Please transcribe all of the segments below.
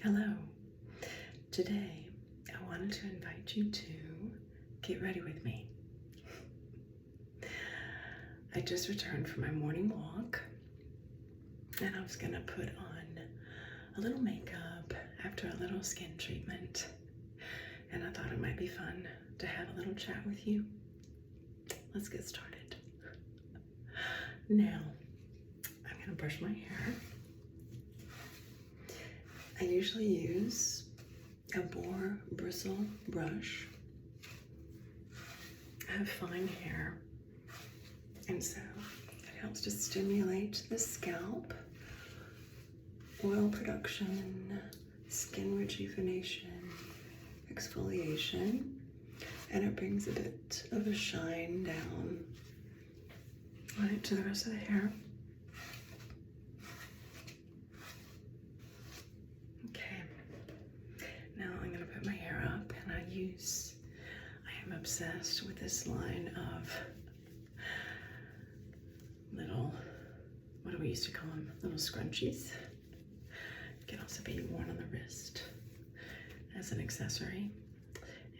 Hello. Today, I wanted to invite you to get ready with me. I just returned from my morning walk, and I was gonna put on a little makeup after a little skin treatment, and I thought it might be fun to have a little chat with you. Let's get started. Now, I'm gonna brush my hair. I usually use a boar bristle brush. I have fine hair, and so it helps to stimulate the scalp, oil production, skin rejuvenation, exfoliation, and it brings a bit of a shine down right to the rest of the hair. Okay, now I'm gonna put my hair up, and I am obsessed with this line of little, what do we used to call them? Little scrunchies. It can also be worn on the wrist as an accessory.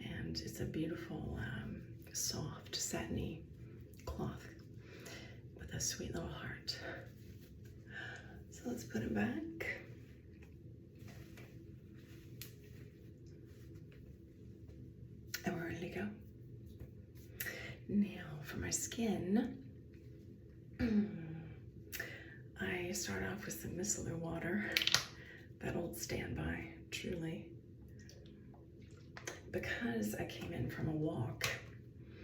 And it's a beautiful, soft, satiny cloth with a sweet little heart. So let's put it back. And we're ready to go. Now for my skin, I start off with some micellar water, that old standby, truly. Because I came in from a walk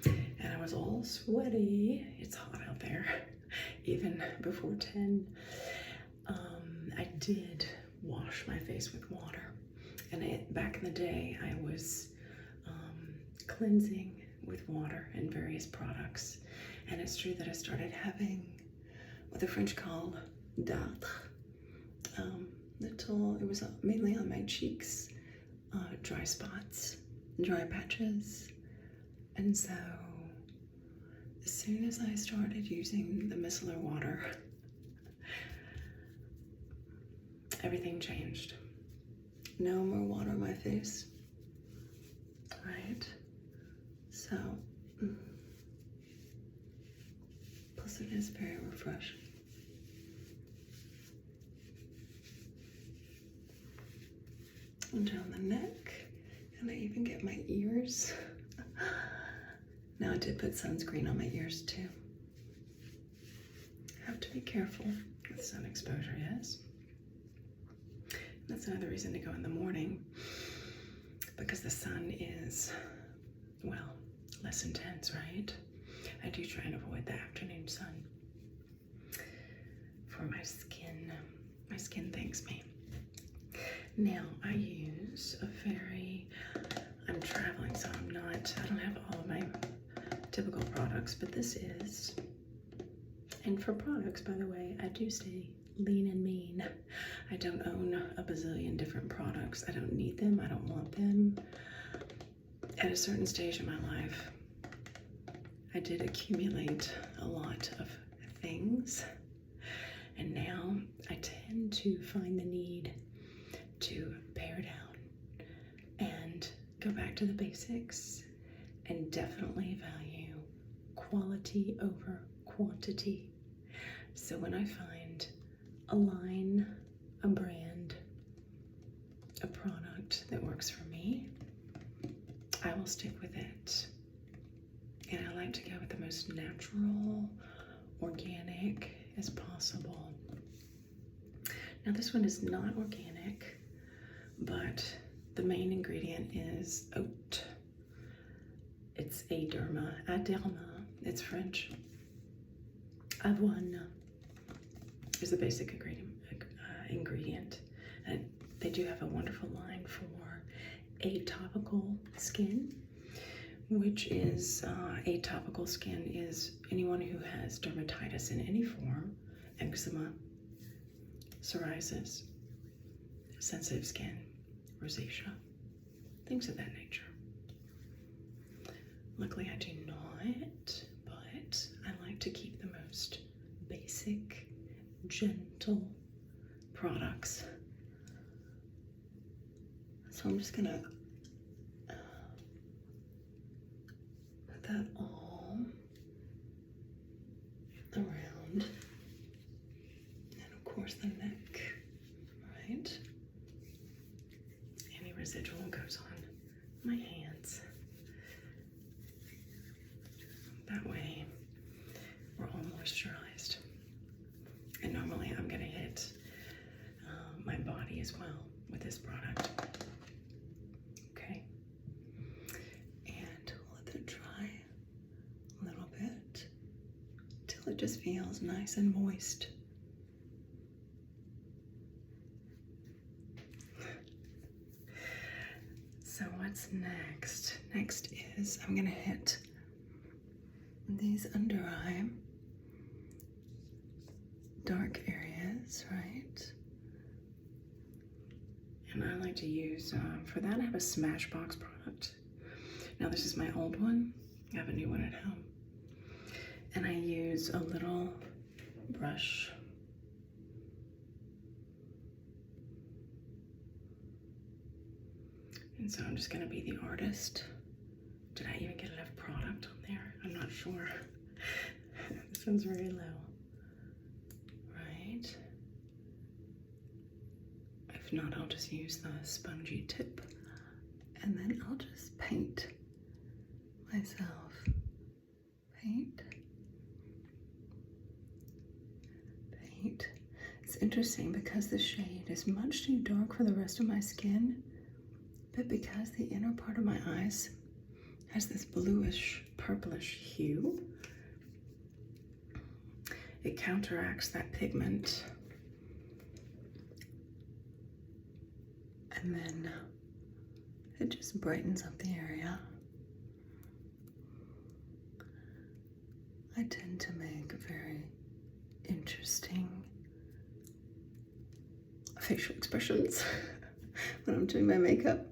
and I was all sweaty, it's hot out there, even before 10, I did wash my face with water. And back in the day, I was cleansing with water and various products. And it's true that I started having what the French call dartre. It was mainly on my cheeks, dry spots, dry patches. And so as soon as I started using the micellar water, everything changed. No more water on my face, right? So, plus it is very refreshing. And down the neck, and I even get my ears. Now I did put sunscreen on my ears too. Have to be careful with sun exposure, yes. That's another reason to go in the morning, because the sun is, well, less intense, right? I do try and avoid the afternoon sun for my skin. My skin thanks me. Now I use I'm traveling, so I don't have all of my typical products, but this is, and for products, by the way, I do stay lean and mean. I don't own a bazillion different products. I don't need them, I don't want them. At a certain stage in my life, I did accumulate a lot of things, and now I tend to find the need to pare down and go back to the basics, and definitely value quality over quantity. So when I find a line, a brand, a product that works for me, I will stick with it. And I like to go with the most natural, organic as possible. Now this one is not organic, but the main ingredient is oat. It's Aderma, it's French. Avoine is the basic ingredient. And they do have a wonderful line for atopical skin, which is, atopical skin is anyone who has dermatitis in any form, eczema, psoriasis, sensitive skin, rosacea, things of that nature. Luckily I do not, but I like to keep the most basic, gentle products So I'm just gonna put that all around, and of course the neck, right? Any residual goes on my hands. That way we're all moisturized. And normally I'm gonna hit my body as well with this product. Okay, and let that dry a little bit till it just feels nice and moist. So what's next? Next is I'm gonna hit these under eye dark areas, right? And I like to use, for that I have a Smashbox product. Now this is my old one. I have a new one at home. And I use a little brush. And so I'm just gonna be the artist. Did I even get enough product on there? I'm not sure. This one's very low. Right? If not, I'll just use the spongy tip. And then I'll just paint myself. Paint. Paint. It's interesting because the shade is much too dark for the rest of my skin, but because the inner part of my eyes has this bluish, purplish hue, it counteracts that pigment. And then it just brightens up the area. I tend to make very interesting facial expressions when I'm doing my makeup.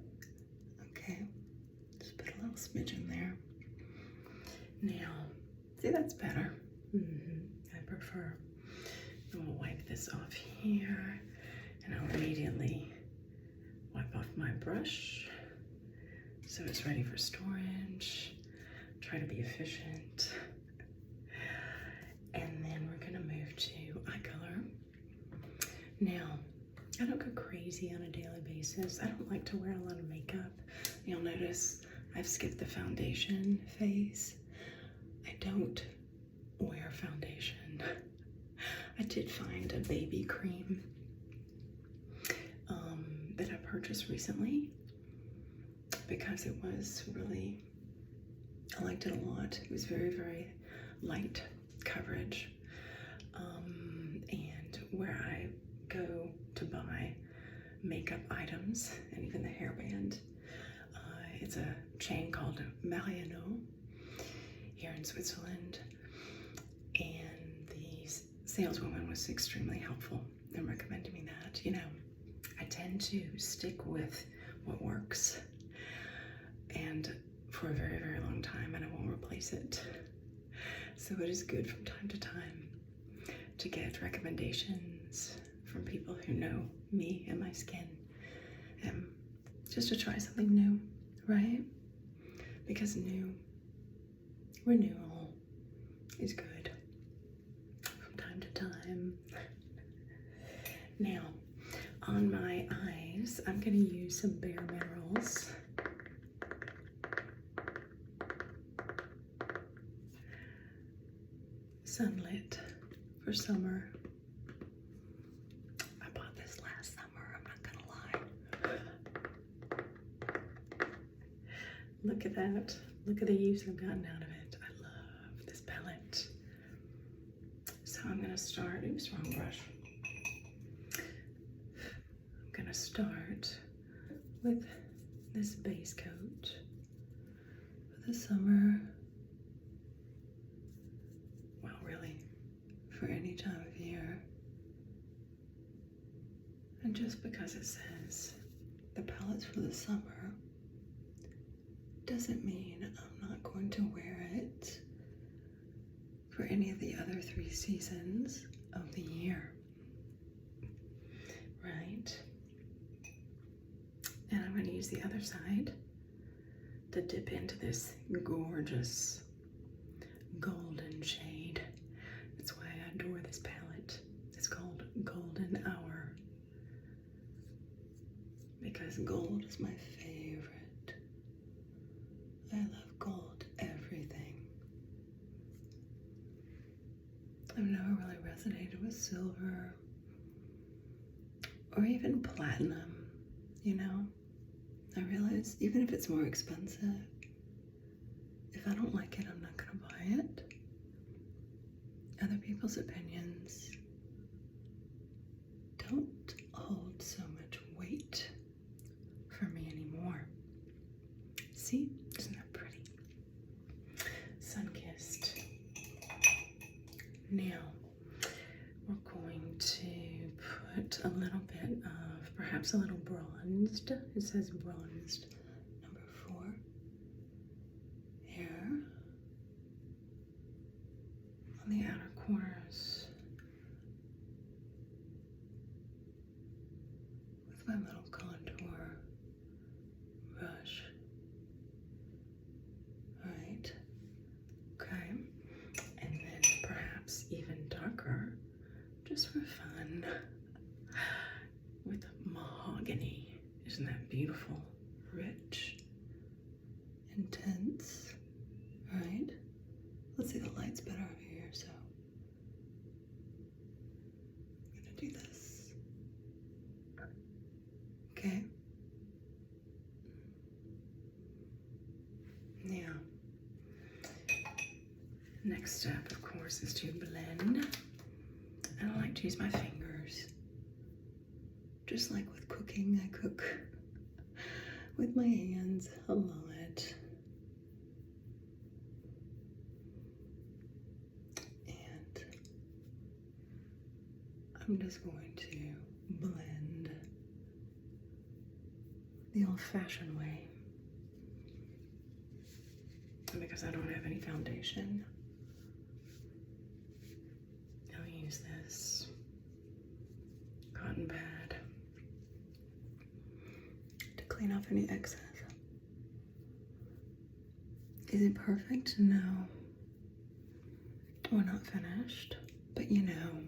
Okay, just put a little smidge in there. Now, see, that's better. I prefer. I'm gonna wipe this off here, and I'll immediately wipe off my brush so it's ready for storage. Try to be efficient. And then we're gonna move to eye color. Now, I don't go crazy on a daily basis. I don't like to wear a lot of makeup. You'll notice I've skipped the foundation phase. I don't wear foundation. I did find a baby cream that I purchased recently because it was really, I liked it a lot. It was very, very light coverage. And where I go to buy makeup items and even the hairband, it's a chain called Mariano here in Switzerland. And the saleswoman was extremely helpful in recommending me that. You know, I tend to stick with what works and for a very, very long time, and I won't replace it. So it is good from time to time to get recommendations from people who know me and my skin, and just to try something new, right? Because renewal is good from time to time. Now, on my eyes, I'm gonna use some Bare Minerals. Sunlit for summer. I bought this last summer, I'm not gonna lie. Look at that. Look at the use I've gotten out of it. I love this palette. So I'm gonna start, oops, wrong brush. I'm gonna start with this base coat for the summer. Well, really, for any time of year. And just because it says the palette's for the summer doesn't mean I'm not going to wear it for any of the other 3 seasons of the year, right? And I'm going to use the other side to dip into this gorgeous golden shade. That's why I adore this palette. It's called Golden Hour, because gold is my favorite. I love gold everything. I've never really resonated with silver or even platinum, you know? I realize even if it's more expensive, if I don't like it, I'm not gonna buy it. Other people's opinions don't hold so much weight for me anymore. See? Isn't that pretty? Sun-kissed. Now, we're going to put a little bit of, perhaps a little bronzed. It says bronzed. Number 4. Here. On the outer corners. With my little contour brush. Right. Okay. And then perhaps even darker, just for fun, with mahogany. Isn't that beautiful? Rich, intense, right? Let's see, the light's better over here, so I'm gonna do this. Okay. Now, next step, of course, is to blend. And I like to use my fingers. Just like with cooking, I cook with my hands a lot. And I'm just going to blend the old-fashioned way. And because I don't have any foundation, I'll use this cotton pad to clean off any excess. Is it perfect? No. We're not finished, but you know,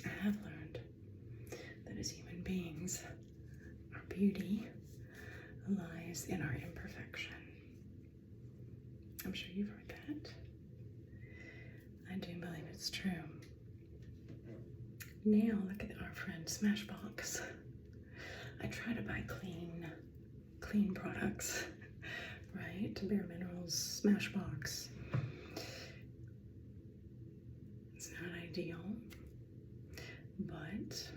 I have learned that as human beings, our beauty lies in our imperfection. I'm sure you've heard that. I do believe it's true. Now look at our friend Smashbox. I try to buy clean products, right? Bare Minerals, Smashbox. It's not ideal, but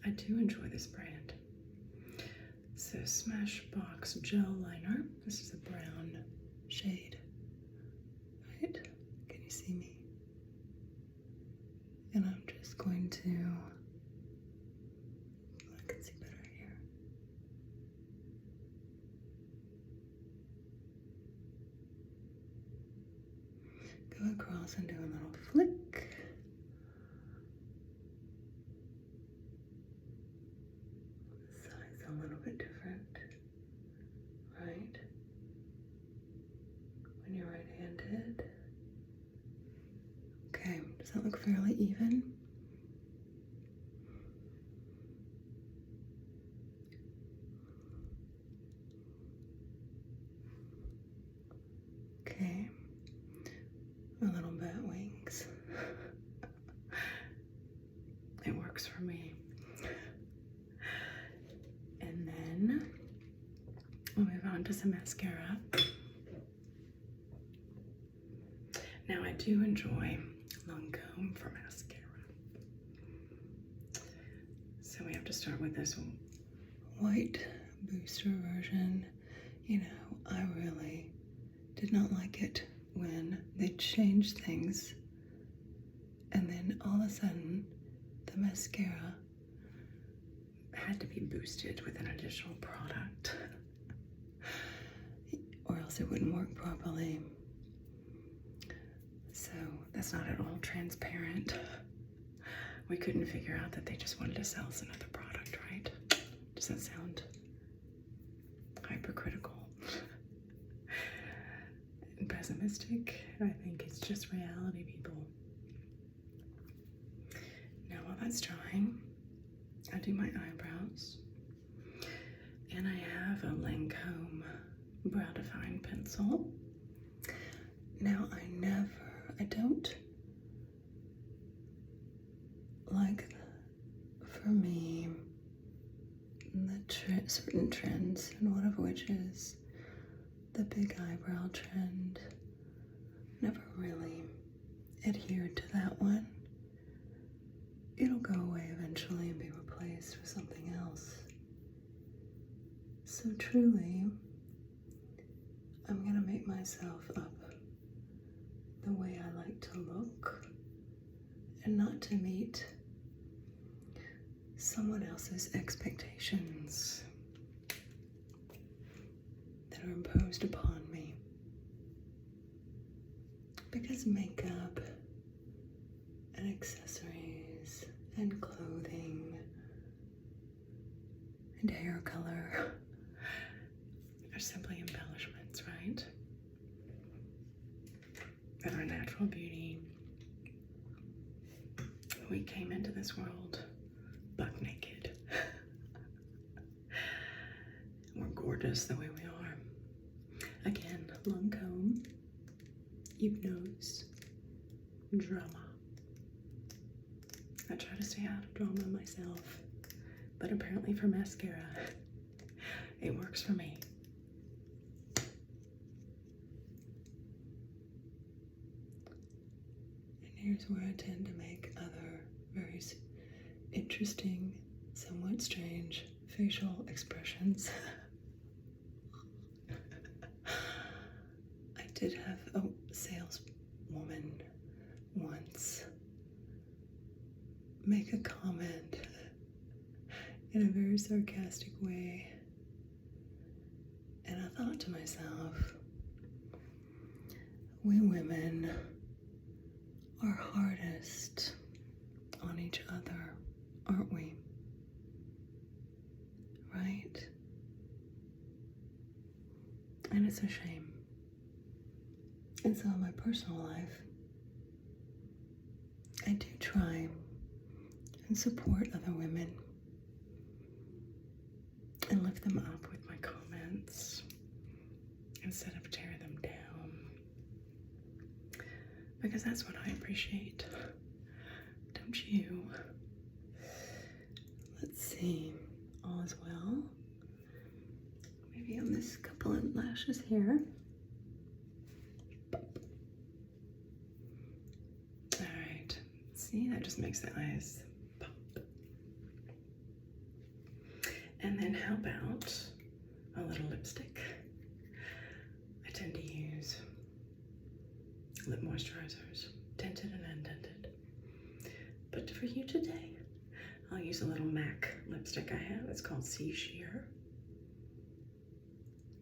I do enjoy this brand. So Smashbox Gel Liner. This is a brown shade, right? Can you see me? And I'm just going to, I can see better here. Go across and do a little flick. The side's a little bit different, right? When you're right-handed. Okay, does that look fairly even? Okay, a little bat wings. It works for me. And then we'll move on to some mascara. Now I do enjoy Lancome for mascara. So we have to start with this white booster version. You know, I really did not like it when they changed things and then all of a sudden the mascara had to be boosted with an additional product or else it wouldn't work properly. So that's not at all transparent. We couldn't figure out that they just wanted to sell us another product, right? Does that sound pessimistic. I think it's just reality, people. Now, while that's drying, I do my eyebrows. And I have a Lancome Brow Define pencil. Now, I don't like, for me, the certain trends, and one of which is the big eyebrow trend. Never really adhered to that one. It'll go away eventually and be replaced with something else. So truly, I'm gonna make myself up the way I like to look, and not to meet someone else's expectations that are imposed upon me. Because makeup and accessories and clothing and hair color are simply embellishments, right? And our natural beauty. We came into this world buck naked. We're gorgeous the way we are. Again, Lancome, Hypnose, Drama. I try to stay out of drama myself, but apparently for mascara, it works for me. And here's where I tend to make other very interesting, somewhat strange facial expressions. I did have a saleswoman once make a comment in a very sarcastic way, and I thought to myself, we women are hardest on each other, aren't we? Right? And it's a shame. And so in my personal life, I do try and support other women and lift them up with my comments instead of tear them down, because that's what I appreciate. Don't you? Let's see. All is well. Maybe on this couple of lashes here. All right. See, that just makes the eyes pop. And then how about a little lipstick? I tend to use lip moisturizers, tinted and untinted. But for you today, I'll use a little MAC lipstick I have. It's called Sea Sheer.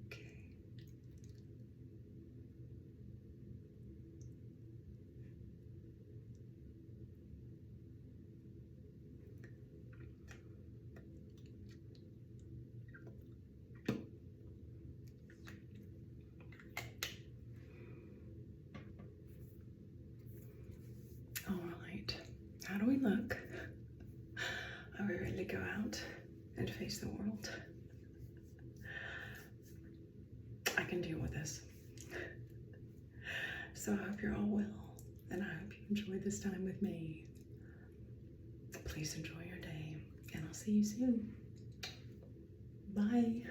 Okay. All right. How do we look? Are we ready to go out and face the world? I can deal with this. So I hope you're all well, and I hope you enjoyed this time with me. Please enjoy your day, and I'll see you soon. Bye.